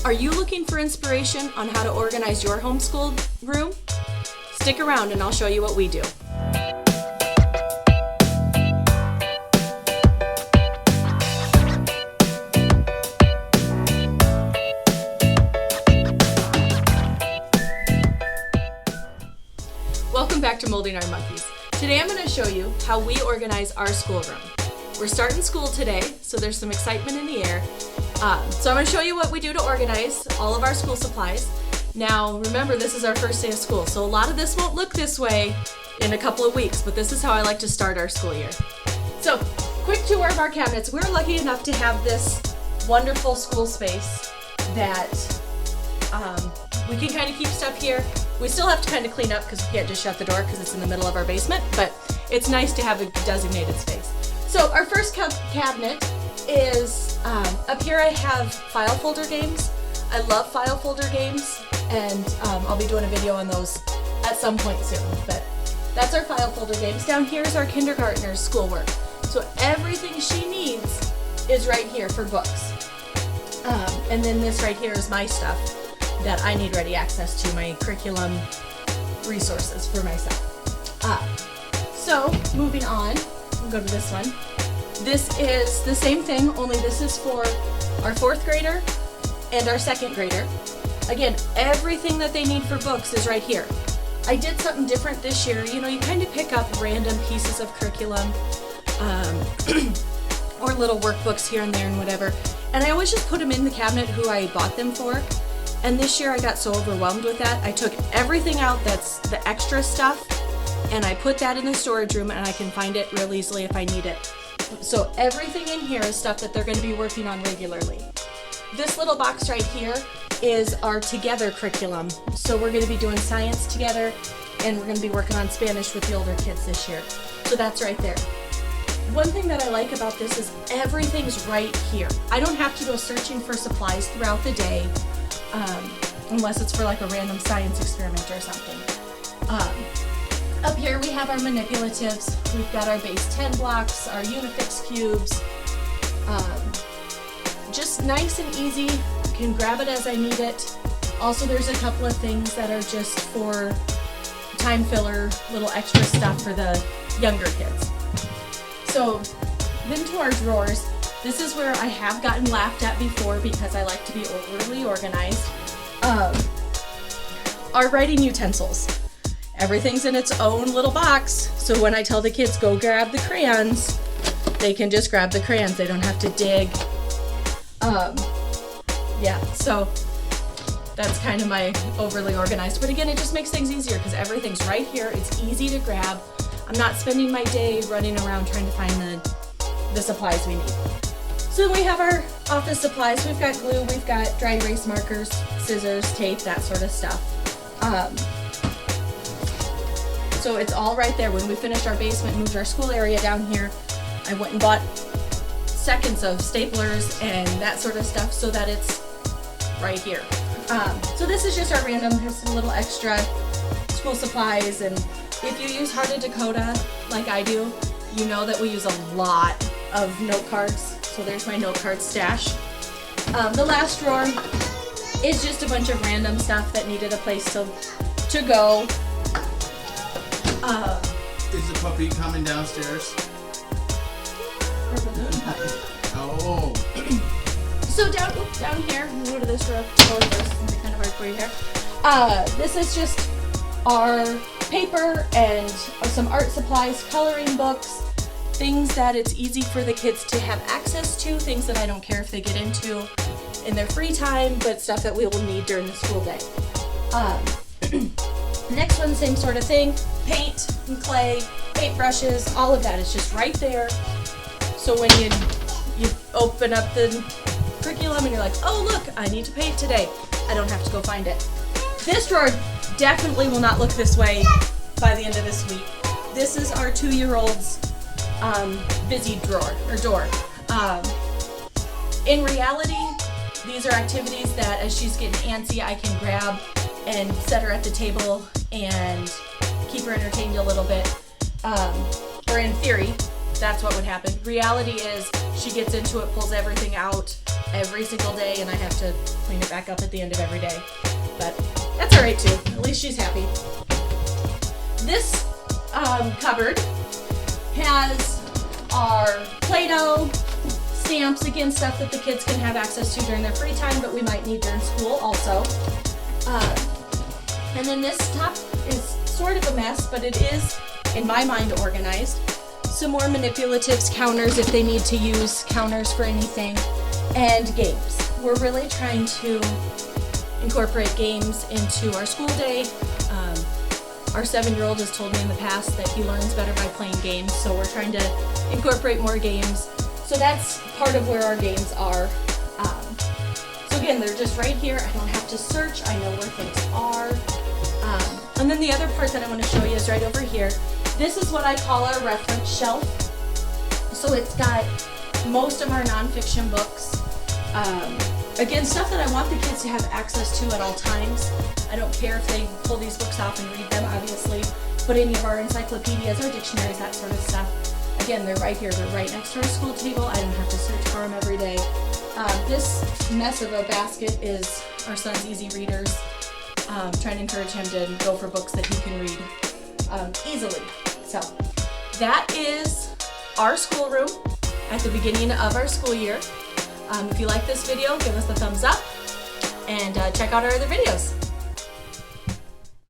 Are you looking for inspiration on how to organize your homeschool room? Stick around and I'll show you what we do. Welcome back to Molding Our Monkeys. Today I'm going to show you how we organize our schoolroom. We're starting school today, so there's some excitement in the air. So I'm going to show you what we do to organize all of our school supplies. Now remember, this is our first day of school, so a lot of this won't look this way in a couple of weeks, but this is how I like to start our school year. So, quick tour of our cabinets. We're lucky enough to have this wonderful school space that we can kind of keep stuff here. We still have to kind of clean up because we can't just shut the door because it's in the middle of our basement, but it's nice to have a designated space. So our first cabinet is, up here I have file folder games. I love file folder games, and I'll be doing a video on those at some point soon, but that's our file folder games. Down here is our kindergartner's schoolwork. So everything she needs is right here for books. And then this right here is my stuff that I need ready access to, my curriculum resources for myself. So moving on, we'll go to this one. This is the same thing, only this is for our 4th grader and our 2nd grader. Again, everything that they need for books is right here. I did something different this year. You know, you kind of pick up random pieces of curriculum or little workbooks here and there and whatever. And I always just put them in the cabinet who I bought them for. And this year I got so overwhelmed with that, I took everything out that's the extra stuff and I put that in the storage room, and I can find it real easily if I need it. So everything in here is stuff that they're going to be working on regularly. This little box right here is our together curriculum. So we're going to be doing science together, and we're going to be working on Spanish with the older kids this year. So that's right there. One thing that I like about this is everything's right here. I don't have to go searching for supplies throughout the day, unless it's for like a random science experiment or something. Up here we have our manipulatives. We've got our base 10 blocks, our Unifix cubes. Just nice and easy. Can grab it as I need it. Also, there's a couple of things that are just for time filler, little extra stuff for the younger kids. So then to our drawers. This is where I have gotten laughed at before because I like to be overly organized. Our writing utensils. Everything's in its own little box, so when I tell the kids go grab the crayons, they can just grab the crayons. They don't have to dig. Yeah, so that's kind of my overly organized. But again, it just makes things easier because everything's right here. It's easy to grab. I'm not spending my day running around trying to find the supplies we need. So we have our office supplies. We've got glue, we've got dry erase markers, scissors, tape, that sort of stuff. So it's all right there. When we finished our basement, moved our school area down here, I went and bought seconds of staplers and that sort of stuff so that it's right here. So this is just our random, here's some little extra school supplies, and if you use Heart of Dakota like I do, you know that we use a lot of note cards. So there's my note card stash. The last drawer is just a bunch of random stuff that needed a place to go. Is the puppy coming downstairs? Oh. So down here, we'll go to this drawer first, it's kind of hard for you here. This is just our paper and some art supplies, coloring books, things that it's easy for the kids to have access to, things that I don't care if they get into in their free time, but stuff that we will need during the school day. Next one, same sort of thing, paint and clay, paint brushes, all of that is just right there. So when you open up the curriculum and you're like, oh look, I need to paint today, I don't have to go find it. This drawer definitely will not look this way by the end of this week. This is our 2-year-old's busy drawer or door. In reality, these are activities that as she's getting antsy, I can grab and set her at the table and keep her entertained a little bit. Or in theory, that's what would happen. Reality is she gets into it, pulls everything out every single day, and I have to clean it back up at the end of every day. But that's all right too. At least she's happy. This cupboard has our Play-Doh, stamps, again, stuff that the kids can have access to during their free time, but we might need during school also. And then this top is sort of a mess, but it is, in my mind, organized. Some more manipulatives, counters if they need to use counters for anything, and games. We're really trying to incorporate games into our school day. Our 7-year-old has told me in the past that he learns better by playing games, so we're trying to incorporate more games. So that's part of where our games are. So again, they're just right here. I don't have to search. I know where things are. And then the other part that I want to show you is right over here. This is what I call our reference shelf. So it's got most of our nonfiction books. Again, stuff that I want the kids to have access to at all times. I don't care if they pull these books off and read them, obviously, but any of our encyclopedias, our dictionaries, that sort of stuff. Again, they're right here. They're right next to our school table. I don't have to search for them every day. This mess of a basket is our son's easy readers. Trying to encourage him to go for books that he can read easily. So that is our schoolroom at the beginning of our school year. If you like this video, give us a thumbs up and check out our other videos.